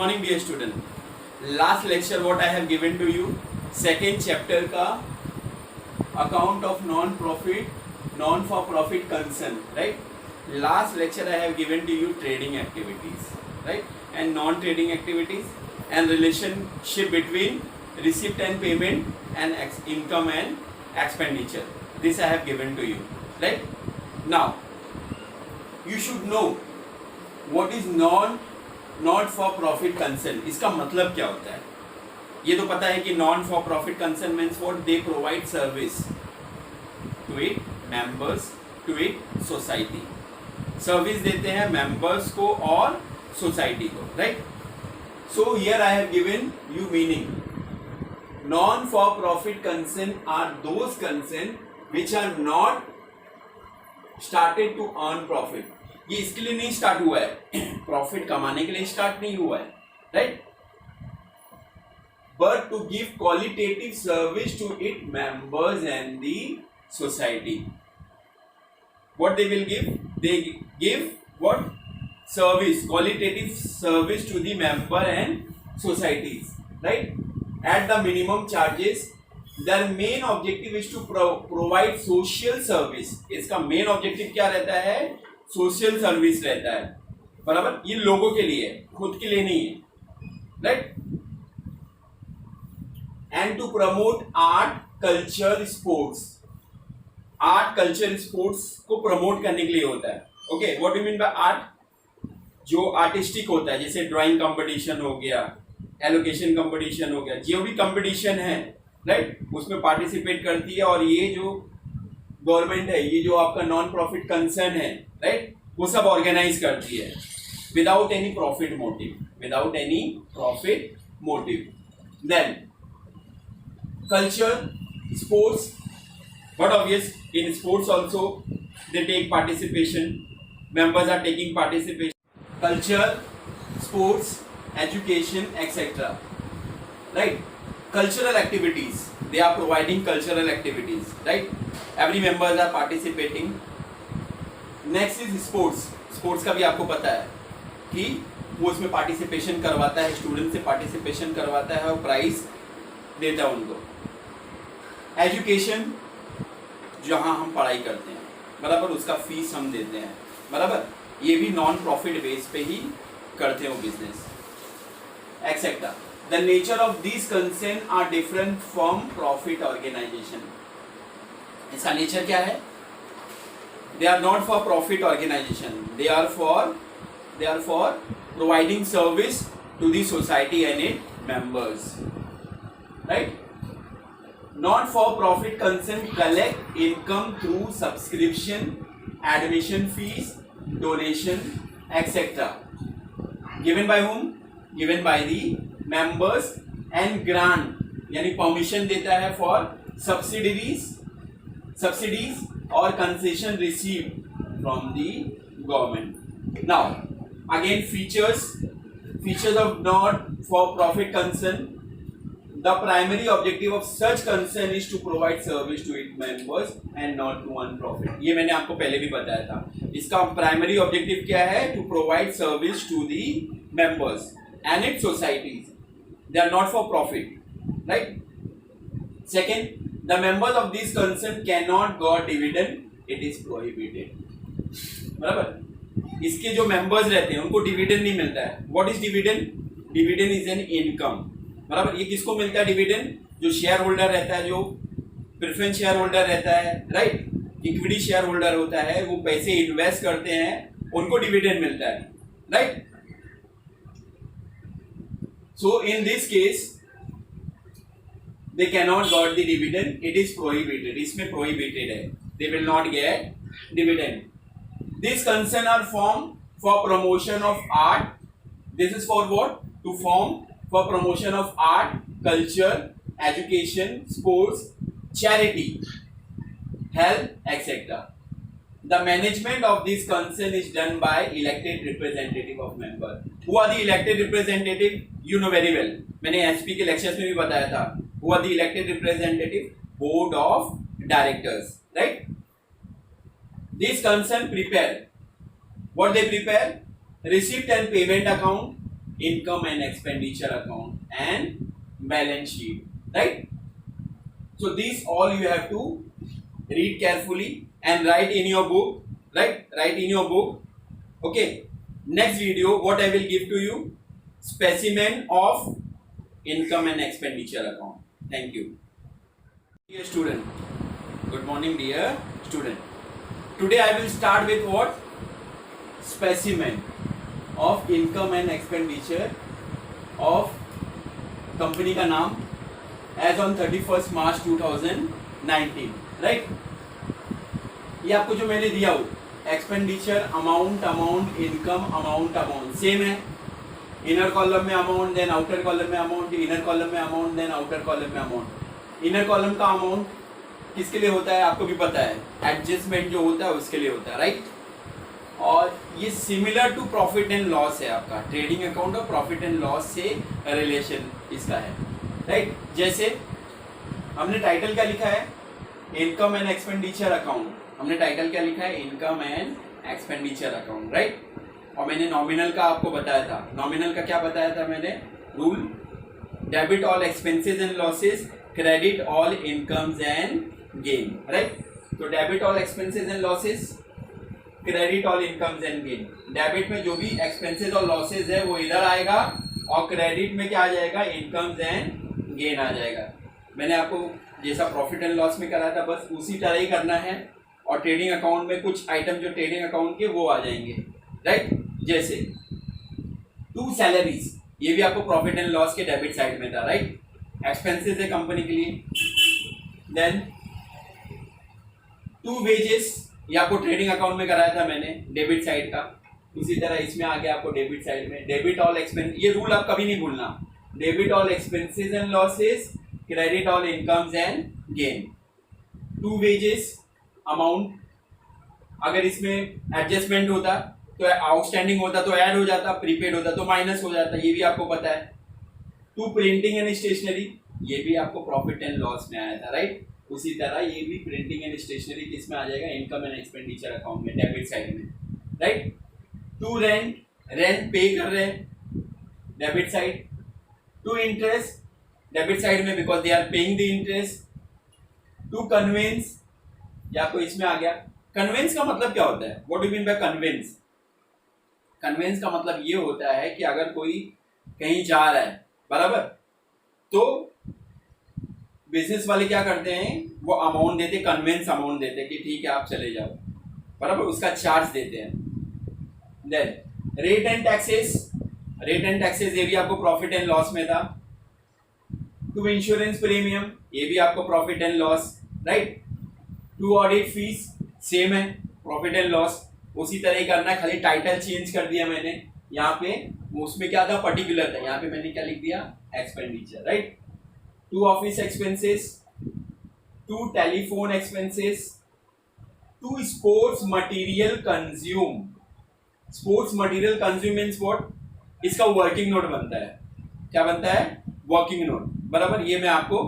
morning dear student. Last lecture what I have given to you, second chapter का account of non-profit, non-for-profit concern, right? Last lecture I have given to you trading activities, right? And non-trading activities and relationship between receipt and payment and income and expenditure. This I have given to you, right? Now you should know what is not for profit concern. इसका मतलब क्या होता है? ये तो पता है कि non for profit concern means what they provide service to it members, to it society. Service देते हैं मेंबर्स को और सोसाइटी को, right? So here I have given you meaning. Non for profit concern are those concern which are not started to earn profit. ये इसके लिए नहीं start हुआ है, प्रॉफिट कमाने के लिए स्टार्ट नहीं हुआ है, right? But to give qualitative service to it members and the society. What they will give? They give what? Service, qualitative service to the member and societies, right? At the minimum charges. their main objective is to provide social service. इसका main objective क्या रहता है? Social service रहता है, बराबर? ये लोगों के लिए, खुद के लिए नहीं है, right? And to promote art, culture, sports. Art, culture, sports को प्रमोट करने के लिए होता है. Okay, what do mean by art? जो आर्टिस्टिक होता है, जैसे ड्राइंग कंपटीशन हो गया, एलोकेशन कंपटीशन हो गया, जो भी कंपटीशन है, राइट, उसमें पार्टिसिपेट करती है. और ये जो गवर्नमेंट है, ये जो आपका नॉन प्रॉफिट कंसर्न है, राइट, वो सब ऑर्गेनाइज करती है without any profit motive, without any profit motive. Then culture, sports, but obvious in sports also they take participation, members are taking participation. Culture, sports, education, etcetera, right? Cultural activities, they are providing cultural activities, right? Every members are participating. Next is sports. Sports का भी आपको पता है कि वो उसमें participation करवाता है, स्टूडेंट से पार्टिसिपेशन करवाता है और प्राइज देता है उनको. एजुकेशन, जहाँ हम पढ़ाई करते हैं, बराबर, उसका फीस हम देते हैं, बराबर? ये भी नॉन प्रॉफिट बेस पे ही करते हो business, etcetera. The nature of these concern are different from profit organization. इसका नेचर क्या है? They are not for profit organization. They are for providing service to the society and its members. Right? Not for profit concern collect income through subscription, admission fees, donation, etc. Given by whom? Given by the members and grant, यानी permission देता है for subsidies और concession received from the government. Now again features of not for profit concern. The primary objective of such concern is to provide service to it members and not to earn profit. ये मैंने आपको पहले भी बताया था. इसका primary objective क्या है? To provide service to the members and its societies. They are not for profit, right? Second, the members of this concern cannot get dividend. It is prohibited. बराबर? इसके जो members रहते हैं उनको dividend नहीं मिलता है. What is dividend? Dividend is an income. बराबर? ये किसको मिलता है dividend? जो शेयर होल्डर रहता है, जो प्रेफरेंस शेयर होल्डर रहता है, राइट, इक्विटी शेयर होल्डर होता है, वो पैसे इन्वेस्ट करते हैं, उनको डिविडेंड मिलता है, right? So in this case they cannot get the dividend. It is prohibited. इसमें prohibited है. They will not get dividend. These concern are formed for promotion of art. This is for what? To form for promotion of art, culture, education, sports, charity, health, etc. The management of this concern is done by elected representative of member. Who are the elected representative? You know very well. मैंने SP के lectures में भी बताया था. Who are the elected representative? Board of directors, right? This concern prepare. What they prepare? Receipt and payment account, income and expenditure account and balance sheet, right? So these all you have to read carefully and write in your book, right? Write in your book. Okay. Next video, what I will give to you, specimen of income and expenditure account. Thank you. Dear student, good morning dear student. Today I will start with what? Specimen of income and expenditure of company का नाम as on 31 March 2019, right? ये आपको जो मैंने दिया हो expenditure amount, income amount same है. Inner column में अमाउंट, देन आउटर कॉलम में अमाउंट, इनर कॉलम में अमाउंट, देन आउटर कॉलम में अमाउंट. इनर कॉलम का अमाउंट किसके लिए होता है आपको भी पता है, एडजस्टमेंट जो होता है उसके लिए होता है, राइट? और ये similar to profit and loss है आपका, ट्रेडिंग अकाउंट और प्रॉफिट एंड लॉस से रिलेशन इसका है, राइट? जैसे हमने टाइटल क्या लिखा है, इनकम एंड एक्सपेंडिचर अकाउंट. हमने टाइटल क्या लिखा है, income and expenditure account, right? और मैंने नॉमिनल का आपको बताया था. नॉमिनल का क्या बताया था मैंने? Rule, debit all expenses and losses, credit all incomes and gain, right? तो debit all expenses and losses, credit all incomes and gain. Debit में जो भी एक्सपेंसेस और लॉसेस है वो इधर आएगा और क्रेडिट में क्या आ जाएगा, इनकम्स एंड गेन आ जाएगा. मैंने आपको जैसा प्रॉफिट एंड लॉस में कराया था बस उसी तरह ही करना है. और ट्रेडिंग अकाउंट में कुछ आइटम जो ट्रेडिंग अकाउंट के वो आ जाएंगे, राइट? जैसे 2 सैलरीज, ये भी आपको प्रॉफिट एंड लॉस के डेबिट साइड में था, राइट? एक्सपेंसेस है कंपनी के लिए. देन 2 वेजेस, ये आपको ट्रेडिंग अकाउंट में कराया था मैंने डेबिट साइड का. उसी तरह इसमें आ गया आपको डेबिट साइड में डेबिट ऑल एक्सपेंस. ये रूल आप कभी नहीं भूलना, debit all expenses and losses, credit all incomes and gain. 2 wages amount, अगर इसमें एडजस्टमेंट होता तो आउटस्टैंडिंग होता तो ऐड हो जाता, प्रीपेड होता तो माइनस हो जाता, ये भी आपको पता है. 2 प्रिंटिंग एंड स्टेशनरी, ये भी आपको प्रॉफिट एंड लॉस में आया था, राइट? उसी तरह ये भी प्रिंटिंग एंड स्टेशनरी किसमें आ जाएगा, इनकम एंड एक्सपेंडिचर अकाउंट में, डेबिट साइड में, राइट? 2 रेंट, रेंट पे कर रहे हैं debit side. 2 interest, debit side में because they are paying the interest. 2 conveyance, ये आपको इसमें आ गया. कन्वेंस का मतलब क्या होता है, what do you mean by conveyance? Conveyance का मतलब ये होता है कि अगर कोई कहीं जा रहा है, बराबर, तो बिजनेस वाले क्या करते हैं, वो अमाउंट देते, कन्वेंस अमाउंट देते कि ठीक है आप चले जाओ, बराबर, उसका चार्ज देते हैं. Then rate and taxes, rate and taxes ये भी आपको प्रॉफिट एंड लॉस में था. 2 इंश्योरेंस प्रीमियम, ये भी आपको profit and loss, right? 2 audit fees, same है, प्रॉफिट एंड लॉस. उसी तरह ही करना है, खाली टाइटल चेंज कर दिया मैंने. यहाँ पे उसमें क्या था, पर्टिकुलर था, यहाँ पे मैंने क्या लिख दिया, expenditure, right? 2 office expenses, 2 telephone expenses, 2 sports material consume. Sports material consume means what, इसका वर्किंग नोट बनता है. क्या बनता है, वर्किंग नोट, बराबर. ये मैं आपको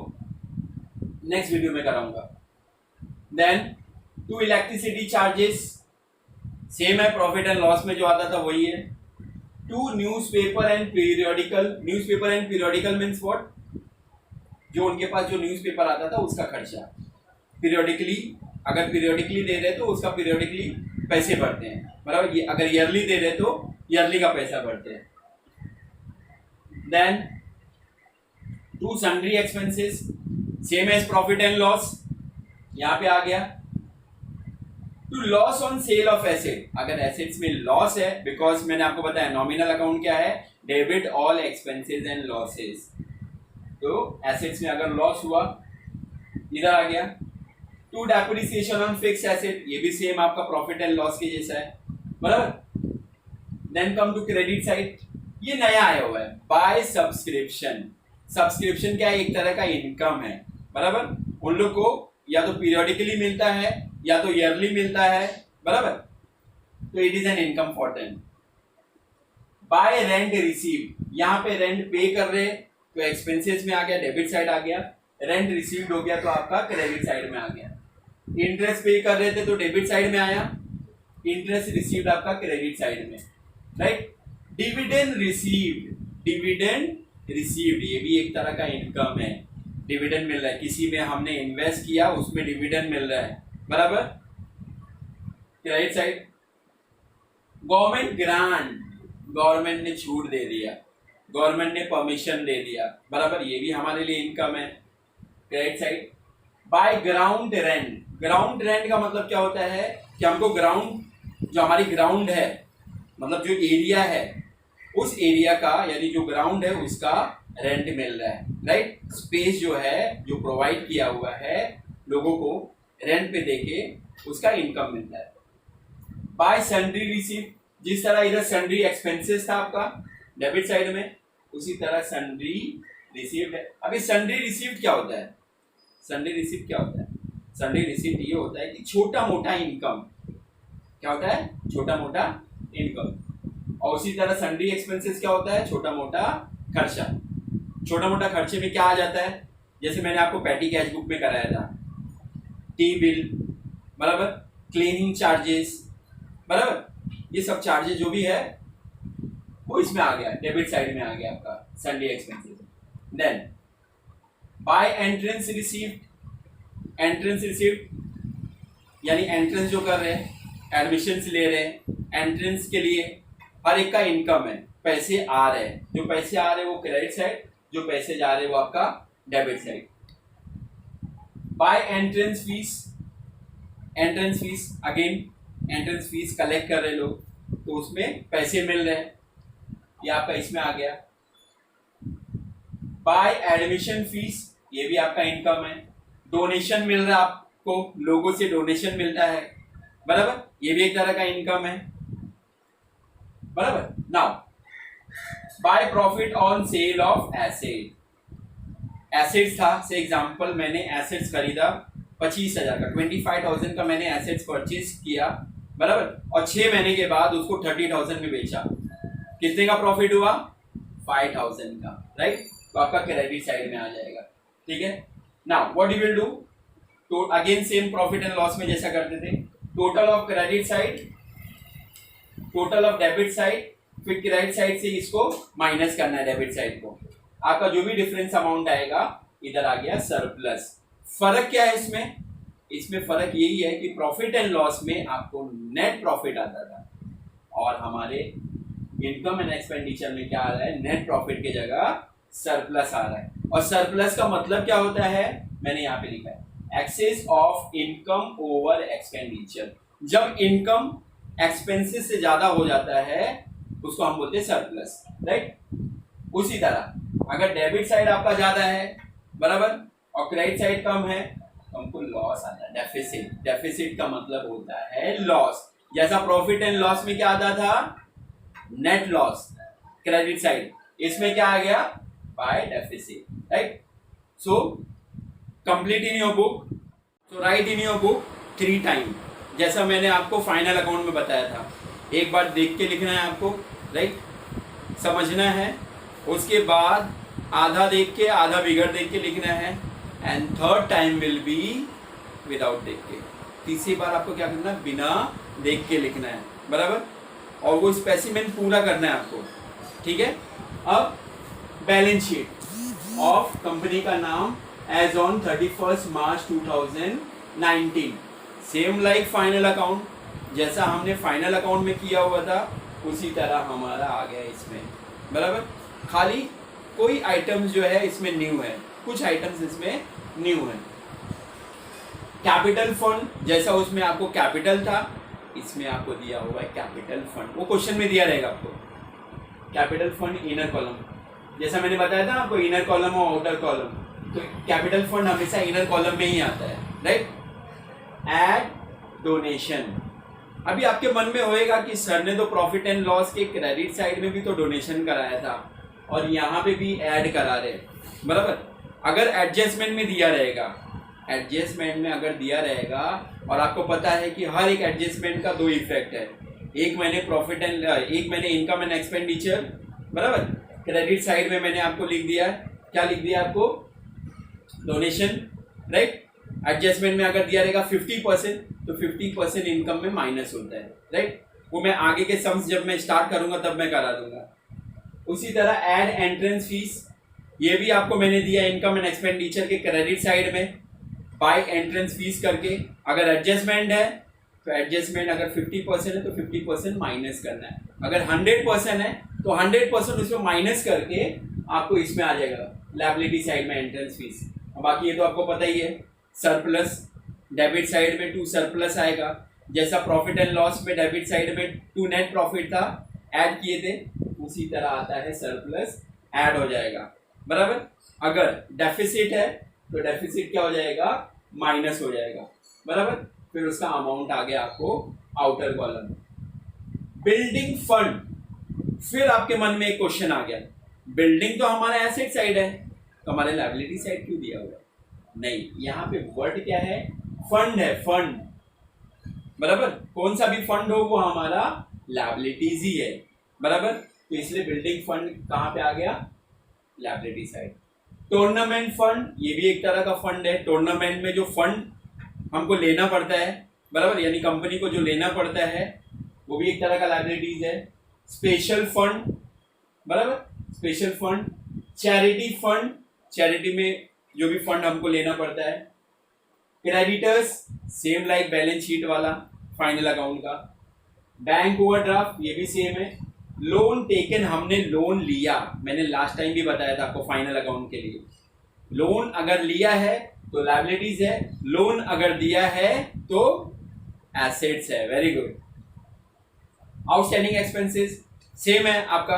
नेक्स्ट वीडियो में कराऊंगा. देन 2 इलेक्ट्रिसिटी चार्जेस, सेम है, प्रॉफिट एंड लॉस में जो आता था वही है. 2 newspaper and periodical. Newspaper and periodical means what, जो उनके पास जो न्यूज़पेपर आता था उसका खर्चा. पीरियोडिकली, अगर पीरियोडिकली दे रहे तो उसका पीरियोडिकली पैसे बढ़ते हैं, बराबर. ये अगर ईयरली दे रहे तो ईयरली का पैसा बढ़ते हैं. Then 2 sundry expenses, same as profit and loss, यहाँ पे आ गया. 2 loss on sale of asset, अगर एसेट्स में लॉस है, बिकॉज मैंने आपको बताया नॉमिनल अकाउंट क्या है, debit all expenses and losses. तो एसेट्स में अगर लॉस हुआ इधर आ गया. 2 डेप्रिसिएशन ऑन फिक्स एसेट, ये भी सेम आपका प्रॉफिट एंड लॉस के जैसा है, बराबर. Then come to credit side, ये नया आया हुआ है, बाय सब्सक्रिप्शन. सब्सक्रिप्शन क्या है, एक तरह का इनकम है, बराबर. उन लोग को या तो पीरियोडिकली मिलता है या तो ईयरली मिलता है, बराबर. तो it is an income for them. Bye rent receive, यहाँ पे रेंट पे कर रहे तो एक्सपेंसेस में आ गया, डेबिट साइड आ गया. रेंट रिसीव्ड हो गया तो आपका क्रेडिट साइड में आ गया. इंटरेस्ट पे कर रहे थे तो डेबिट साइड में आया, इंटरेस्ट रिसीव्ड आपका क्रेडिट साइड में, right. Dividend received, dividend received, ये भी एक तरह का इनकम है, डिविडेंड मिल रहा है, किसी में हमने इन्वेस्ट किया उसमें डिविडेंड मिल रहा है, बराबर। Right side government grant, government ने छूट दे दिया, गवर्नमेंट ने परमिशन दे दिया, बराबर, ये भी हमारे लिए इनकम है। Right side by ground rent, ground rent का मतलब क्या होता है कि हमको ग्राउंड, जो हमारी ग्राउंड है मतलब जो एरिया है उस एरिया का, यानी जो ग्राउंड है उसका रेंट मिल रहा है, राइट। स्पेस जो है जो प्रोवाइड किया हुआ है लोगों को रेंट पे देके उसका इनकम मिलता है। बाय सन्ड्री रिसीव्ड, जिस तरह इधर सन्ड्री एक्सपेंसेस था आपका डेबिट साइड में, उसी तरह सन्ड्री रिसीव्ड है। अभी सन्ड्री रिसीव्ड क्या होता है, सन्ड्री रिसीव्ड क्या होता है, सन्ड्री रिसीव्ड ये होता है कि छोटा मोटा इनकम, क्या होता है, छोटा मोटा इनकम। और उसी तरह सन्ड्री एक्सपेंसेस क्या होता है, छोटा मोटा खर्चा। छोटा मोटा खर्चे में क्या आ जाता है, जैसे मैंने आपको पैटी कैश बुक में कराया था, टी बिल, बराबर, क्लीनिंग चार्जेस, बराबर, ये सब चार्जेस जो भी है वो इसमें आ गया, डेबिट साइड में आ गया आपका sundry expenses. Then by entrance received, entrance received यानी एंट्रेंस जो कर रहे हैं, एडमिशन्स ले रहे हैं, एंट्रेंस के लिए हर एक का इनकम है, पैसे आ रहे हैं, जो पैसे आ रहे हैं वो क्रेडिट साइड, जो पैसे जा रहे हैं वो आपका debit side. By entrance fees, entrance fees again entrance fees collect कर रहे लोग तो उसमें पैसे मिल रहे हैं, ये आपका इसमें आ गया। बाय एडमिशन फीस, ये भी आपका इनकम है। डोनेशन मिल रहा है आपको, लोगों से डोनेशन मिलता है, बराबर, ये भी एक तरह का इनकम है, बराबर। Now by profit on sale of asset, assets था, से एग्जांपल मैंने एसेट्स खरीदा 25,000 का, 25,000 का मैंने एसेट्स परचेज किया, बराबर, और 6 महीने के बाद उसको 30,000 में बेचा, कितने का प्रॉफिट हुआ, 5,000 का, राइट। तो आपका क्रेडिट साइड में आ जाएगा, ठीक है। Now what you will do, तो again same profit and loss में जैसा करते थे, total of credit side, total of debit side, फिर क्रेडिट साइड से इसको माइनस करना है डेबिट साइड को, आपका जो भी डिफरेंस अमाउंट आएगा इधर आ गया सरप्लस। फर्क क्या है इसमें, इसमें फर्क यही है कि प्रॉफिट एंड लॉस में आपको नेट प्रॉफिट आता था और हमारे इनकम एंड एक्सपेंडिचर में क्या आ रहा है, नेट प्रॉफिट की जगह सरप्लस आ रहा है। और सरप्लस का मतलब क्या होता है, मैंने यहाँ पे लिखा है, excess of income over expenditure. जब इनकम एक्सपेंसेस से ज्यादा हो जाता है उसको हम बोलते हैं सरप्लस, राइट। उसी तरह अगर डेबिट साइड आपका ज्यादा है, बराबर, और क्रेडिट साइड कम है तो हमको लॉस आता है, डेफिसिट। डेफिसिट का मतलब होता है लॉस। जैसा प्रॉफिट एंड लॉस में क्या आता था, नेट लॉस, क्रेडिट साइड, इसमें क्या आ गया, by deficit, right. So complete in your book, so right in your book 3 time, जैसा मैंने आपको फाइनल अकाउंट में बताया था। एक बार देख के लिखना है आपको, राइट, समझना है, उसके बाद आधा देख के आधा बिगड़ देख के लिखना है, and third time will be without देख के। तीसरी बार आपको क्या करना है, बिना देख के लिखना है, बराबर, और वो स्पेसिमेन पूरा करना है आपको, ठीक है। अब बैलेंस शीट ऑफ कंपनी का नाम as on 31 March 2019, same like final account, जैसा हमने फाइनल अकाउंट में किया हुआ था उसी तरह हमारा आ गया इसमें, बराबर। खाली कोई आइटम्स जो है इसमें न्यू है, कुछ आइटम्स इसमें न्यू है। कैपिटल फंड, जैसा उसमें आपको कैपिटल था इसमें आपको दिया हुआ है कैपिटल फंड, वो क्वेश्चन में दिया रहेगा आपको। कैपिटल फंड इनर कॉलम, जैसा मैंने बताया था आपको, इनर कॉलम और आउटर कॉलम, तो कैपिटल फंड हमेशा इनर कॉलम में ही आता है, राइट। एड डोनेशन, अभी आपके मन में होएगा कि सर ने तो प्रॉफिट एंड लॉस के क्रेडिट साइड में भी तो डोनेशन कराया था और यहाँ पे भी ऐड करा रहे, बराबर। अगर एडजस्टमेंट में दिया रहेगा, एडजस्टमेंट में अगर दिया रहेगा, और आपको पता है कि हर एक एडजस्टमेंट का 2 इफेक्ट है, एक मैंने प्रॉफिट एंड एक मैंने इनकम एंड एक्सपेंडिचर, बराबर। क्रेडिट साइड में मैंने आपको लिख दिया, क्या लिख दिया आपको, डोनेशन, राइट। एडजस्टमेंट में अगर दिया रहेगा 50%, तो 50% इनकम में माइनस होता है, राइट। वो मैं आगे के सम्स जब मैं स्टार्ट करूंगा तब मैं करा दूंगा। उसी तरह ऐड एंट्रेंस फीस, ये भी आपको मैंने दिया इनकम एंड एक्सपेंडिचर के क्रेडिट साइड में बाय एंट्रेंस फीस करके। अगर एडजस्टमेंट है तो एडजस्टमेंट अगर 50% है तो 50% माइनस करना है, अगर 100% है तो 100% उसमें माइनस करके आपको इसमें आ जाएगा लायबिलिटी साइड में एंट्रेंस फीस। बाकी ये तो आपको पता ही है, सरप्लस डेबिट साइड में टू सरप्लस आएगा, जैसा प्रॉफिट एंड लॉस में डेबिट साइड में टू नेट प्रॉफिट था ऐड किए थे, उसी तरह आता है सरप्लस ऐड हो जाएगा बराबर। अगर डेफिसिट है तो डेफिसिट क्या हो जाएगा, माइनस हो जाएगा बराबर। फिर उसका अमाउंट आ गया आपको आउटर कॉलम। बिल्डिंग फंड, फिर आपके मन में एक क्वेश्चन आ गया, बिल्डिंग तो हमारा एसेट साइड है तो हमारे लायबिलिटी साइड क्यों दिया हुआ है? नहीं, यहाँ पे वर्ड क्या है, फंड है, फंड बराबर। कौन सा भी फंड हो वो हमारा लायबिलिटीज ही है बराबर, तो इसलिए बिल्डिंग फंड कहाँ पे आ गया, लायबिलिटी साइड। टूर्नामेंट फंड, ये भी एक तरह का फंड है, टूर्नामेंट में जो फंड हमको लेना पड़ता है बराबर, यानी कंपनी को जो लेना पड़ता है वो भी एक तरह का लायबिलिटीज है। स्पेशल फंड बराबर, special fund. Charity fund, charity में जो भी फंड हमको लेना पड़ता है। Creditors, same like balance sheet वाला फाइनल अकाउंट का। बैंक ओवरड्राफ्ट, ये भी सेम है। लोन टेकन, हमने लोन लिया, मैंने लास्ट टाइम भी बताया था आपको फाइनल अकाउंट के लिए, लोन अगर लिया है तो लायबिलिटीज है, लोन अगर दिया है तो एसेट्स है। Very good. Outstanding expenses same है आपका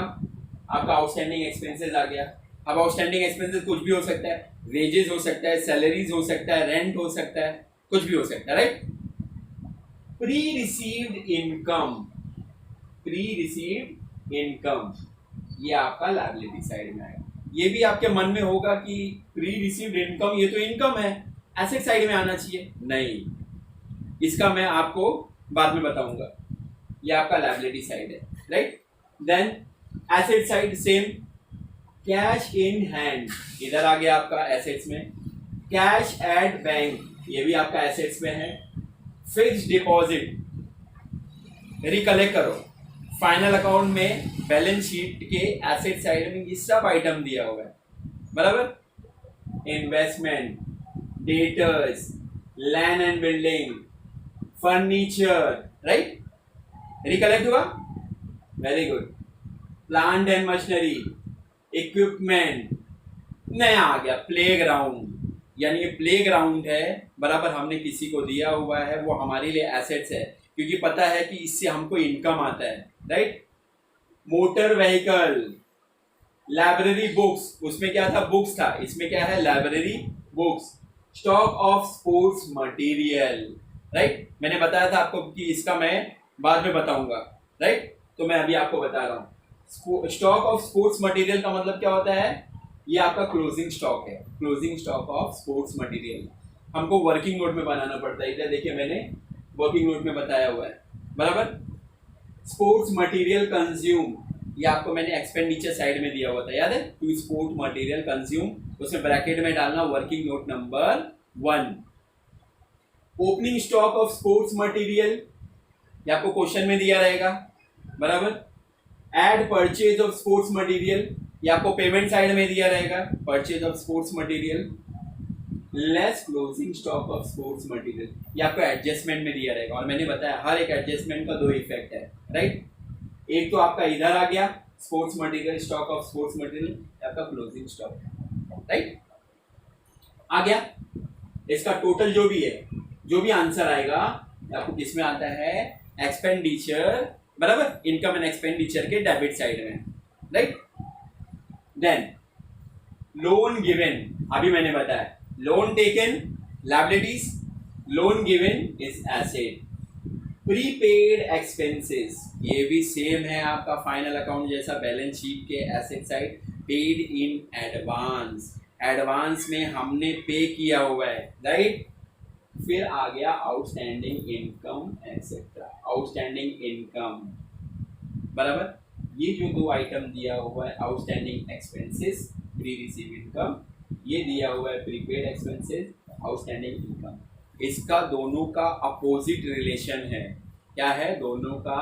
आउटस्टैंडिंग एक्सपेंसेस आ गया। अब आउटस्टैंडिंग एक्सपेंसेस कुछ भी हो सकता है, वेजेस हो सकता है, सैलरीज हो सकता है, रेंट हो सकता है, कुछ भी हो सकता है, right. Pre received income, pre received income ये आपका लायबिलिटी साइड में आएगा। ये भी आपके मन में होगा कि प्री रिसीव्ड इनकम ये तो इनकम है, एसेट साइड में आना चाहिए, नहीं, इसका मैं आपको बाद में बताऊंगा, ये आपका लायबिलिटी साइड है, right. Then asset side same, cash in hand इधर आ गया आपका एसेट्स में। कैश एट बैंक ये भी आपका एसेट्स में है। फिक्स्ड डिपॉजिट, रिकलेक्ट करो, फाइनल अकाउंट में बैलेंस शीट के एसेट साइड में ये सब आइटम दिया हुआ है बराबर। Investment, debtors, land and building, furniture, right, recollect हुआ, very good. Plant and machinery, equipment, नया आ गया प्लेग्राउंड, यानी ये प्लेग्राउंड है बराबर, हमने किसी को दिया हुआ है, वो हमारे लिए एसेट्स है क्योंकि पता है कि इससे हमको इनकम आता है, right. Motor vehicle, library books, उसमें क्या था, बुक्स था, इसमें क्या है, library books. Stock of sports material, right, मैंने बताया था आपको कि इसका मैं बाद में बताऊंगा, राइट, तो मैं अभी आपको बता रहा हूँ। स्टॉक ऑफ स्पोर्ट्स मटेरियल का मतलब क्या होता है, ये आपका क्लोजिंग स्टॉक है, closing stock of sports material. हमको वर्किंग नोट में बनाना पड़ता है, इधर देखिए मैंने वर्किंग नोट में बताया हुआ है बराबर। स्पोर्ट्स मटेरियल कंज्यूम, ये आपको मैंने एक्सपेंडिचर साइड में दिया हुआ था, याद है, टू स्पोर्ट मटेरियल कंज्यूम, उसमें ब्रैकेट में डालना working note number 1। Opening stock of sports material, ये आपको क्वेश्चन में दिया रहेगा बराबर। Add purchase of sports material, ये आपको पेमेंट साइड में दिया रहेगा, purchase of sports material less closing stock of sports material, ये आपको एडजस्टमेंट में दिया रहेगा। और मैंने बताया हर एक एडजस्टमेंट का 2 इफेक्ट है, राइट। एक तो आपका इधर आ गया sports material, stock of sports material, आपका क्लोजिंग स्टॉक, राइट, आ गया। इसका टोटल जो भी है, जो भी आंसर आएगा आपको किसमें आता है, एक्सपेंडिचर बराबर, इनकम एंड एक्सपेंडिचर के डेबिट साइड में, राइट। देन लोन गिवन, अभी मैंने बताया loan taken liabilities, loan given is asset. Prepaid expenses, ये भी सेम है आपका फाइनल अकाउंट जैसा, बैलेंस शीट के asset side. Paid in advance, advance में हमने पे किया हुआ है, राइट। फिर आ गया outstanding income etcetera, outstanding income बराबर। ये जो 2 आइटम दिया हुआ है, outstanding expenses, pre receive income, ये दिया हुआ है प्रीपेड एक्सपेंसेस, आउटस्टैंडिंग इनकम, इसका दोनों का अपोजिट रिलेशन है। क्या है, दोनों का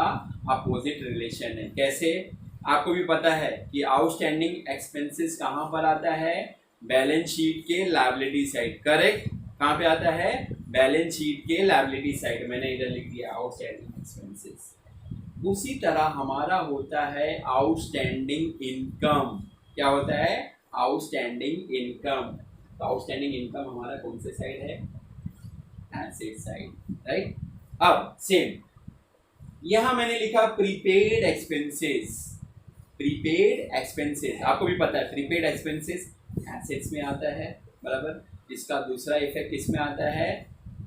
अपोजिट रिलेशन है। कैसे, आपको भी पता है कि आउटस्टैंडिंग एक्सपेंसेस कहाँ पर आता है, बैलेंस शीट के लायबिलिटी साइड, करेक्ट। कहाँ पे आता है, बैलेंस शीट के लायबिलिटी साइड, मैंने इधर लिख दिया आउटस्टैंडिंग एक्सपेंसेस। उसी तरह हमारा होता है आउटस्टैंडिंग इनकम। क्या होता है, आउटस्टैंडिंग इनकम। तो आउटस्टैंडिंग इनकम हमारा कौन से साइड है, एसेट साइड, राइट। अब सेम यहां मैंने लिखा प्रीपेड एक्सपेंसेस। प्रीपेड एक्सपेंसेस आपको भी पता है, प्रीपेड एक्सपेंसेस एसेट्स में आता है, बराबर। इसका दूसरा इफेक्ट किसमें आता है,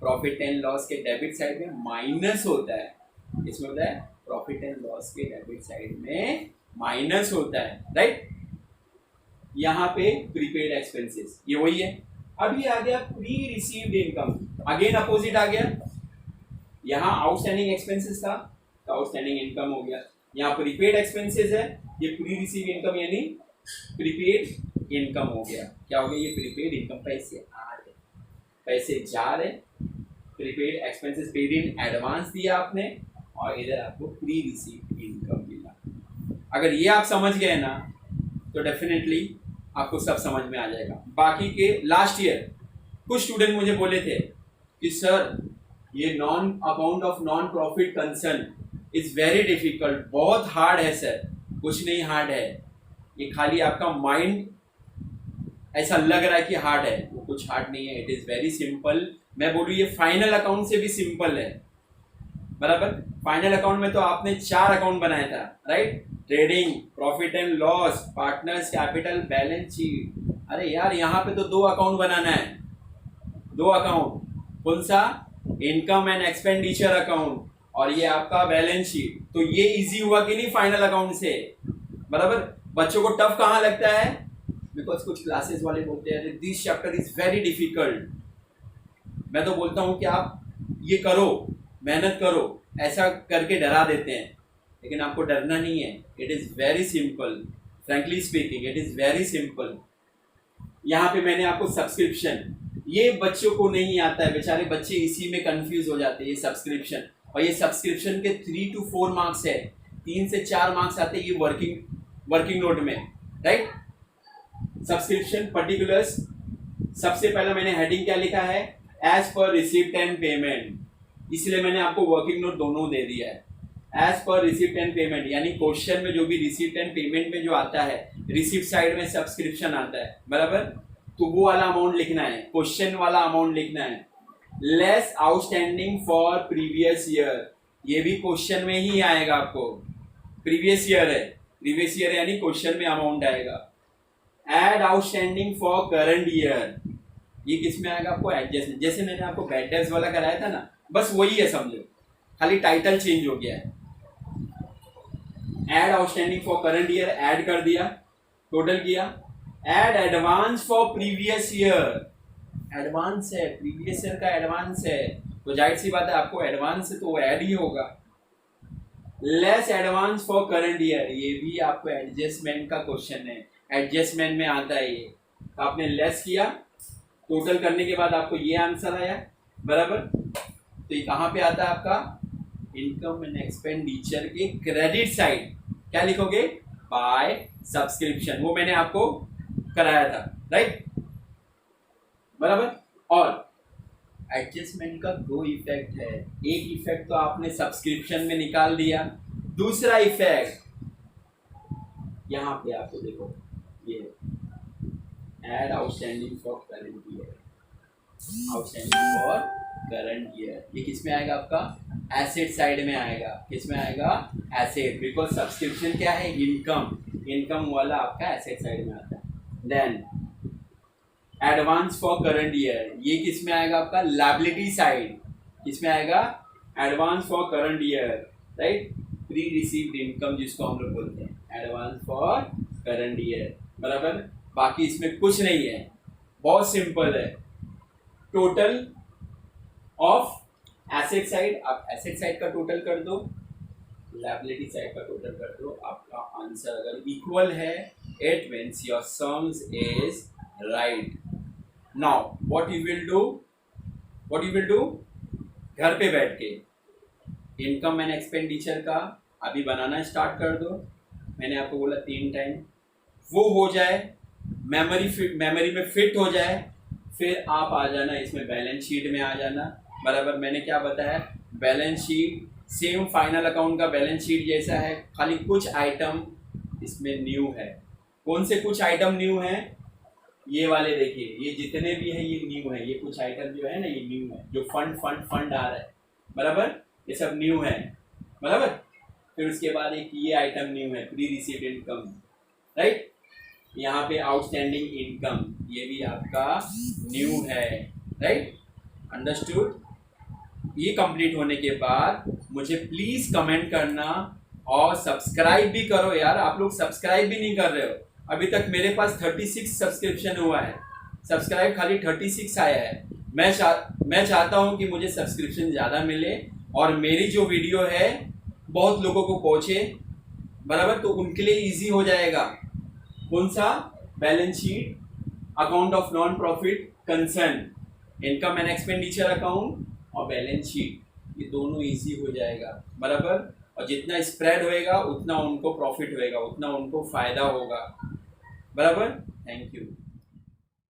प्रॉफिट एंड लॉस के डेबिट साइड में माइनस होता है। इसमें होता है प्रॉफिट एंड लॉस के डेबिट साइड में माइनस होता है, राइट। यहाँ पे प्रीपेड एक्सपेंसेस ये वही है। अभी आ गया pre received income, again opposite आ गया। यहाँ आउटस्टैंडिंग एक्सपेंसेस था तो आउटस्टैंडिंग इनकम हो गया, यहाँ प्रीपेड एक्सपेंसेस है, ये प्री रिसीव इनकम यानी प्रीपेड इनकम हो गया। क्या हो गया, ये प्रीपेड इनकम, पैसे आ रहे, पैसे जा रहे, prepaid expenses paid in advance दिया आपने, और इधर आपको प्री रिसीव इनकम मिला। अगर ये आप समझ गए ना तो डेफिनेटली आपको सब समझ में आ जाएगा। बाकी के लास्ट ईयर कुछ स्टूडेंट मुझे बोले थे कि सर ये non account of non profit concern is very difficult, बहुत हार्ड है सर। कुछ नहीं हार्ड है, ये खाली आपका माइंड ऐसा लग रहा है कि हार्ड है, वो कुछ हार्ड नहीं है, इट इज वेरी सिंपल। मैं बोलूँ ये फाइनल अकाउंट से भी सिंपल है, बराबर। फाइनल अकाउंट में तो आपने 4 अकाउंट बनाया था, right, trading, profit and loss, partners capital, balance sheet. अरे यार यहाँ पे तो 2 अकाउंट बनाना है, 2 अकाउंट। कौन सा, इनकम एंड एक्सपेंडिचर अकाउंट, और ये आपका बैलेंस शीट। तो ये इजी हुआ कि नहीं फाइनल अकाउंट से, बराबर। बच्चों को टफ कहाँ लगता है, बिकॉज कुछ क्लासेस वाले बोलते हैं this chapter is very difficult. मैं तो बोलता हूँ कि आप ये करो, मेहनत करो, ऐसा करके डरा देते हैं, लेकिन आपको डरना नहीं है। It is very simple, frankly speaking it is very simple. यहाँ पे मैंने आपको सब्सक्रिप्शन, ये बच्चों को नहीं आता है, बेचारे बच्चे इसी में कंफ्यूज हो जाते हैं। ये सब्सक्रिप्शन, और ये सब्सक्रिप्शन के 3 to 4 मार्क्स है, 3 से 4 मार्क्स आते हैं ये वर्किंग नोट में, राइट। सब्सक्रिप्शन पर्टिकुलर्स, सबसे पहला मैंने हेडिंग क्या लिखा है, as per receipt and payment, इसलिए मैंने आपको वर्किंग नोट दोनों दे दिया है। As per receipt and payment यानी क्वेश्चन में जो भी रिसिप्ट एंड पेमेंट में जो आता है, रिसिप्ट साइड में सब्सक्रिप्शन आता है, बराबर। तो वो वाला अमाउंट लिखना है, क्वेश्चन वाला अमाउंट लिखना है। Less outstanding for previous year, ये भी क्वेश्चन में ही आएगा आपको, प्रीवियस ईयर है, प्रीवियस ईयर यानी क्वेश्चन में अमाउंट आएगा। Add outstanding for current year, ये किस में आएगा आपको, एडजस्टमेंट। जैसे मैंने आपको बैड डेब्ट्स वाला कराया था ना, बस वही है, समझो, खाली टाइटल चेंज हो गया है। Add outstanding for current year add कर दिया, टोटल किया। Add advance for previous year, advance है, प्रीवियस ईयर का एडवांस है, तो जाहिर सी बात है आपको एडवांस है तो वो ऐड ही होगा। Less advance for current year, ये भी आपको एडजस्टमेंट का क्वेश्चन है, एडजस्टमेंट में आता है ये। तो आपने लेस किया, टोटल करने के बाद आपको ये आंसर आया, बराबर। तो ये कहाँ पे आता है आपका, इनकम एंड एक्सपेंडिचर के क्रेडिट साइड। क्या लिखोगे, बाय सब्सक्रिप्शन, वो मैंने आपको कराया था, राइट, बराबर। और एडजस्टमेंट का 2 इफेक्ट है, एक इफेक्ट तो आपने सब्सक्रिप्शन में निकाल दिया, दूसरा इफेक्ट यहाँ पे आपको देखो, ये add outstanding for current year, outstanding for current year, ये किस में आएगा आपका, एसेट साइड में आएगा। किस में आएगा, एसेट, बिकॉज सब्सक्रिप्शन क्या है, इनकम, इनकम वाला आपका एसेट साइड में आता है। Then advance for current year, ये किस में आएगा आपका, लायबिलिटी साइड। किस में आएगा, advance for current year, right, pre received income जिसको हम लोग बोलते हैं, एडवांस फॉर करंट ईयर, बराबर। बाकी इसमें कुछ नहीं है, बहुत सिंपल है। टोटल ऑफ एसेट साइड, आप एसेट साइड का टोटल कर दो, लायबिलिटी साइड का टोटल कर दो, आपका आंसर अगर इक्वल है, it means your sums is right. Now what you will do, घर पे बैठ के इनकम एंड एक्सपेंडिचर का अभी बनाना स्टार्ट कर दो, मैंने आपको बोला 3 टाइम, वो हो जाए, मेमोरी में फिट हो जाए, फिर आप आ जाना इसमें बैलेंस शीट में आ जाना। बराबर, मैंने क्या बताया, balance sheet same final account का बैलेंस शीट जैसा है, खाली कुछ आइटम इसमें न्यू है। कौन से कुछ आइटम न्यू हैं? ये वाले देखिए, ये जितने भी हैं ये न्यू है, ये कुछ आइटम जो है ना ये न्यू है, जो फंड आ रहा है, बराबर, ये सब न्यू है, बराबर। फिर उसके बाद एक ये आइटम न्यू है, प्री रिसीव्ड इनकम, राइट। यहाँ पे आउटस्टैंडिंग इनकम, ये भी आपका न्यू है, राइट, अंडरस्टूड। ये कंप्लीट होने के बाद मुझे प्लीज कमेंट करना और सब्सक्राइब भी करो यार, आप लोग सब्सक्राइब भी नहीं कर रहे हो। अभी तक मेरे पास 36 सब्सक्रिप्शन हुआ है, सब्सक्राइब खाली 36 आया है। मैं चाहता हूँ कि मुझे सब्सक्रिप्शन ज़्यादा मिले और मेरी जो वीडियो है बहुत लोगों को पहुँचे, बराबर, तो उनके लिए इजी हो जाएगा। कौन सा? Balance sheet, account of non profit concern, income and expenditure account और बैलेंस शीट, ये दोनों इजी हो जाएगा, बराबर। और जितना स्प्रेड होएगा उतना उनको प्रॉफिट होएगा, उतना उनको फायदा होगा, बराबर। Thank you.